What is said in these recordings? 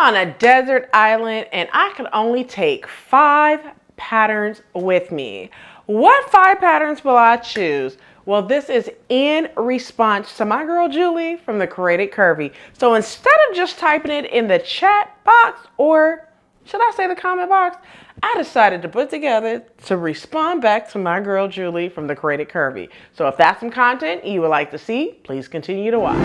on a desert island and I could only take 5 patterns with me. What 5 patterns will I choose? Well, this is in response to my girl Julie from the Created Curvy. So instead of just typing it in the chat box, or should I say the comment box, I decided to put together to respond back to my girl Julie from the Created Curvy. So if that's some content you would like to see, please continue to watch.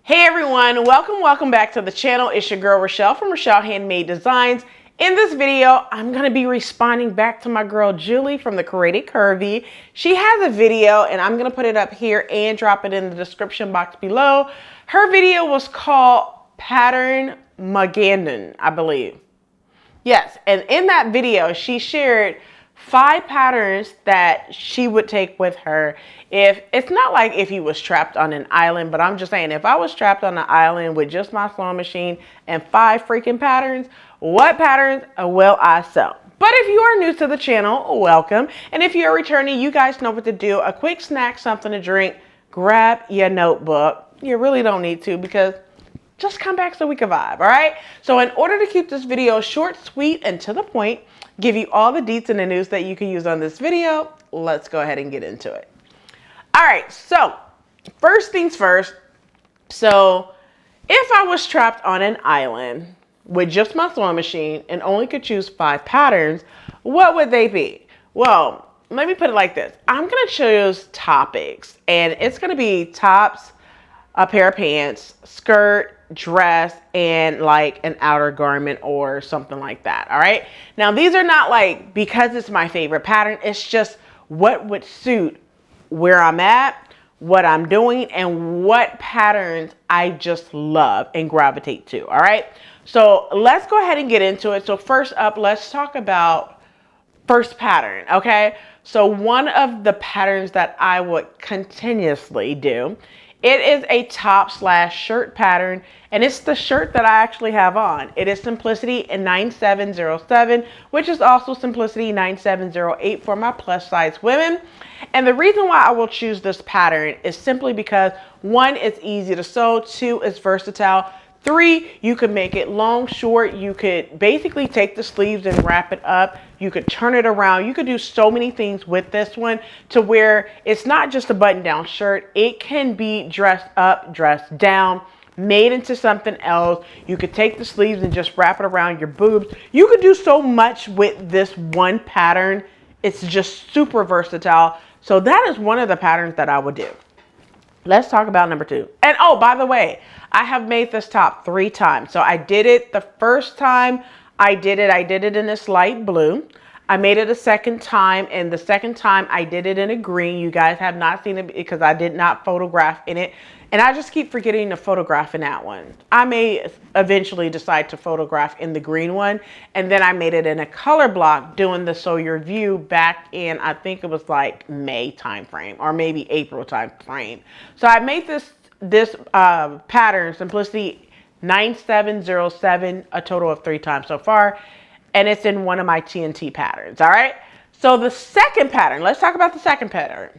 Hey everyone, welcome back to the channel. It's your girl Rochelle from Rochelle.Handmade.Designs. In this video, I'm going to be responding back to my girl Julie from the Created Curvy. She has a video and I'm going to put it up here and drop it in the description box below. Her video was called Pattermaggedon, I believe. Yes, and in that video, she shared 5 patterns that she would take with her. If it's not like if you was trapped on an island, but I'm just saying if I was trapped on an island with just my sewing machine and 5 freaking patterns, what patterns will I sew? But if you are new to the channel, welcome. And if you're returning, you guys know what to do. A quick snack, something to drink, grab your notebook. You really don't need to because just come back so we can vibe, all right? So in order to keep this video short, sweet, and to the point, give you all the deets and the news that you can use on this video, let's go ahead and get into it. All right, so first things first. So if I was trapped on an island with just my sewing machine and only could choose 5 patterns, what would they be? Well, let me put it like this. I'm gonna choose topics, and it's gonna be tops, a pair of pants, skirt, dress, and like an outer garment or something like that. All right. Now these are not like because it's my favorite pattern. It's just what would suit where I'm at, what I'm doing, and what patterns I just love and gravitate to. All right. So let's go ahead and get into it. So first up, let's talk about first pattern. Okay. So one of the patterns that I would continuously do, it is a top/shirt pattern, and it's the shirt that I actually have on. It is Simplicity 9707, which is also Simplicity 9708 for my plus size women. And the reason why I will choose this pattern is simply because 1, it's easy to sew, 2, it's versatile, 3, you could make it long, short. You could basically take the sleeves and wrap it up. You could turn it around. You could do so many things with this one to where it's not just a button-down shirt. It can be dressed up, dressed down, made into something else. You could take the sleeves and just wrap it around your boobs. You could do so much with this one pattern. It's just super versatile. So that is one of the patterns that I would do. Let's talk about number 2. And oh, by the way, I have made this top 3 times. So I did it the first time I did it in this light blue. I made it a second time, and the second time I did it in a green. You guys have not seen it because I did not photograph in it. And I just keep forgetting to photograph in that one. I may eventually decide to photograph in the green one. And then I made it in a color block doing the Sew Your View back in, I think it was like May time frame or maybe April time frame. So I made this pattern, Simplicity 9707, a total of 3 times so far. And it's in one of my TNT patterns, all right? So the second pattern, let's talk about the second pattern.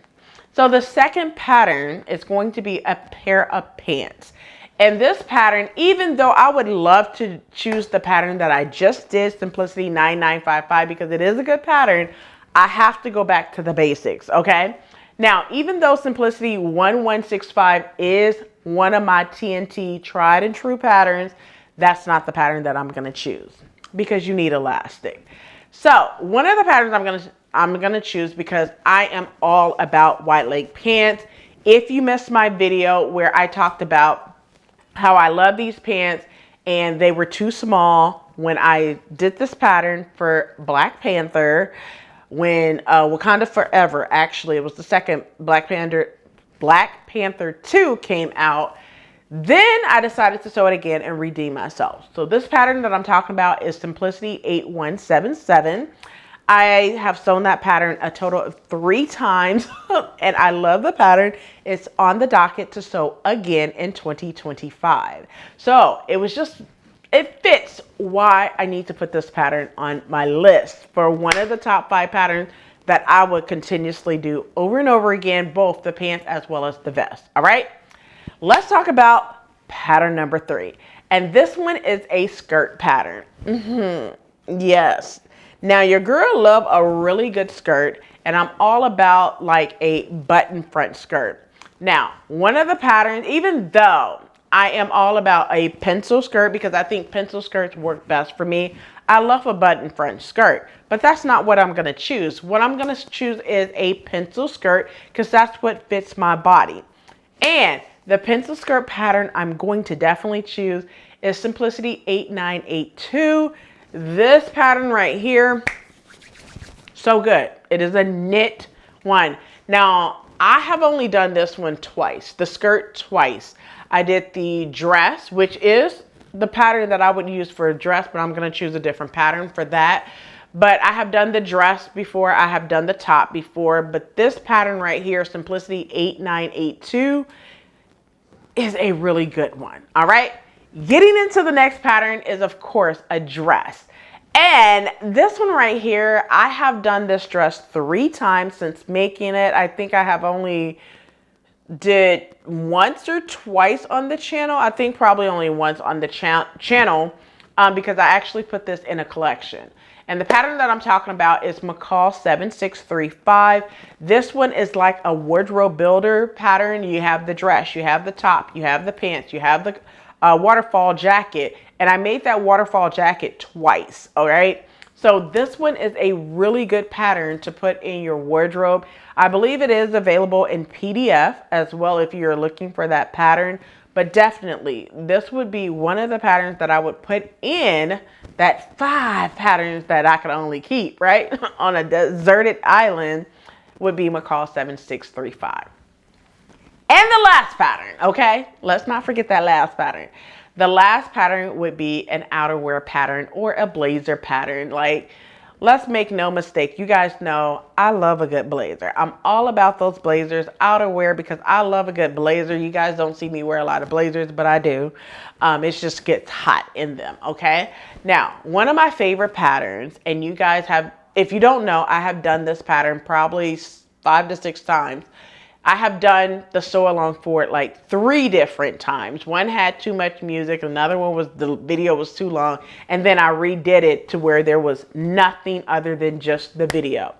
So the second pattern is going to be a pair of pants. And this pattern, even though I would love to choose the pattern that I just did, Simplicity 9955, because it is a good pattern, I have to go back to the basics, okay? Now, even though Simplicity 1165 is one of my TNT tried and true patterns, that's not the pattern that I'm gonna choose because you need elastic. So one of the patterns I'm gonna choose because I am all about wide leg pants. If you missed my video where I talked about how I love these pants and they were too small when I did this pattern for Black Panther, when Wakanda Forever, actually it was the second Black Panther 2 came out, then I decided to sew it again and redeem myself. So this pattern that I'm talking about is Simplicity 8177. I have sewn that pattern a total of 3 times and I love the pattern. It's on the docket to sew again in 2025. So it was just it fits why I need to put this pattern on my list for one of the top 5 patterns that I would continuously do over and over again, both the pants as well as the vest. All right, let's talk about pattern number 3. And this one is a skirt pattern. Yes. Now your girl love a really good skirt, and I'm all about like a button front skirt. Now, one of the patterns, even though I am all about a pencil skirt because I think pencil skirts work best for me, I love a button front skirt, but that's not what I'm going to choose. What I'm going to choose is a pencil skirt because that's what fits my body. And the pencil skirt pattern I'm going to definitely choose is Simplicity 8982. This pattern right here, so good. It is a knit one. Now, I have only done this one twice, the skirt twice. I did the dress, which is the pattern that I would use for a dress, but I'm going to choose a different pattern for that. But I have done the dress before. I have done the top before. But this pattern right here, Simplicity 8982, is a really good one. All right. Getting into the next pattern is, of course, a dress. And this one right here, I have done this dress 3 times since making it. I think I have only did once or twice on the channel. I think probably only once on the channel because I actually put this in a collection. And the pattern that I'm talking about is Michele 7635. This one is like a wardrobe builder pattern. You have the dress, you have the top, you have the pants, you have the waterfall jacket. And I made that waterfall jacket twice. All right. So this one is a really good pattern to put in your wardrobe. I believe it is available in PDF as well if you're looking for that pattern. But definitely, this would be one of the patterns that I would put in that 5 patterns that I could only keep, right? On a deserted island would be Michele 7635. And the last pattern, okay? Let's not forget that last pattern. The last pattern would be an outerwear pattern or a blazer pattern. Like, let's make no mistake. You guys know I love a good blazer. I'm all about those blazers, outerwear, because I love a good blazer. You guys don't see me wear a lot of blazers, but I do. It just gets hot in them, okay? Now, one of my favorite patterns, and you guys have, if you don't know, I have done this pattern probably 5 to 6 times. I have done the sew along for it like 3 different times. One had too much music. Another one was the video was too long. And then I redid it to where there was nothing other than just the video.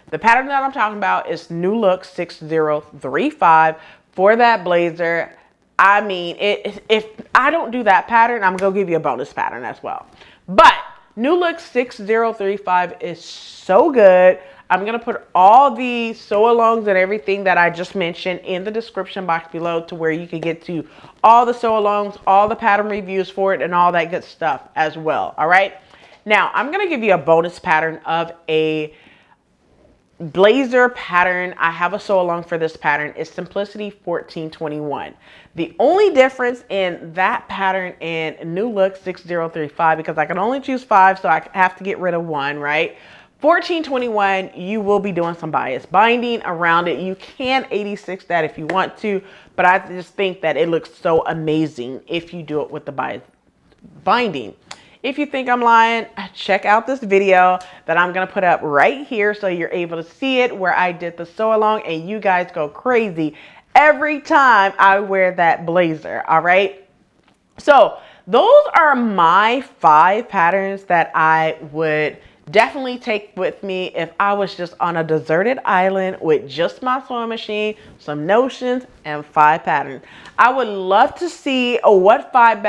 The pattern that I'm talking about is New Look 6035 for that blazer. I mean, if I don't do that pattern, I'm going to give you a bonus pattern as well. But New Look 6035 is so good. I'm going to put all the sew-alongs and everything that I just mentioned in the description box below to where you can get to all the sew-alongs, all the pattern reviews for it, and all that good stuff as well. All right. Now, I'm going to give you a bonus pattern of a blazer pattern. I have a sew-along for this pattern. It's Simplicity 1421. The only difference in that pattern and New Look 6035, because I can only choose 5, so I have to get rid of 1, right? 1421, you will be doing some bias binding around it. You can 86 that if you want to, but I just think that it looks so amazing if you do it with the bias binding. If you think I'm lying, check out this video that I'm going to put up right here so you're able to see it where I did the sew along and you guys go crazy every time I wear that blazer. All right. So those are my 5 patterns that I would definitely take with me if I was just on a deserted island with just my sewing machine, some notions, and 5 patterns. I would love to see what 5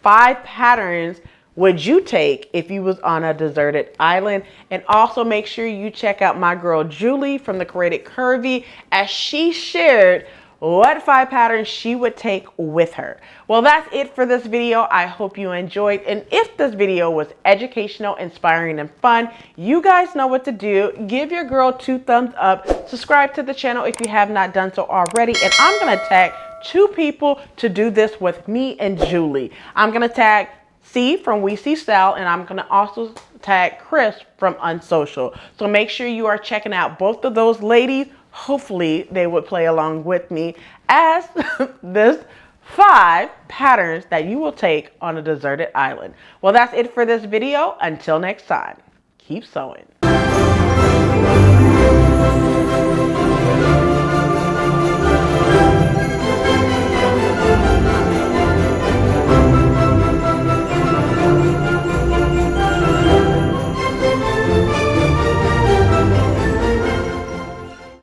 patterns would you take if you was on a deserted island. And also make sure you check out my girl Julie from the Created Curvy as she shared what 5 patterns she would take with her. Well, that's it for this video. I hope you enjoyed. And if this video was educational, inspiring, and fun, you guys know what to do. Give your girl 2 thumbs up. Subscribe to the channel if you have not done so already. And I'm going to tag 2 people to do this with me and Julie. I'm going to tag C from We See Style, and I'm going to also tag Kris from Unsocial. So make sure you are checking out both of those ladies. Hopefully they would play along with me as this 5 patterns that you will take on a deserted island. Well, that's it for this video. Until next time, keep sewing.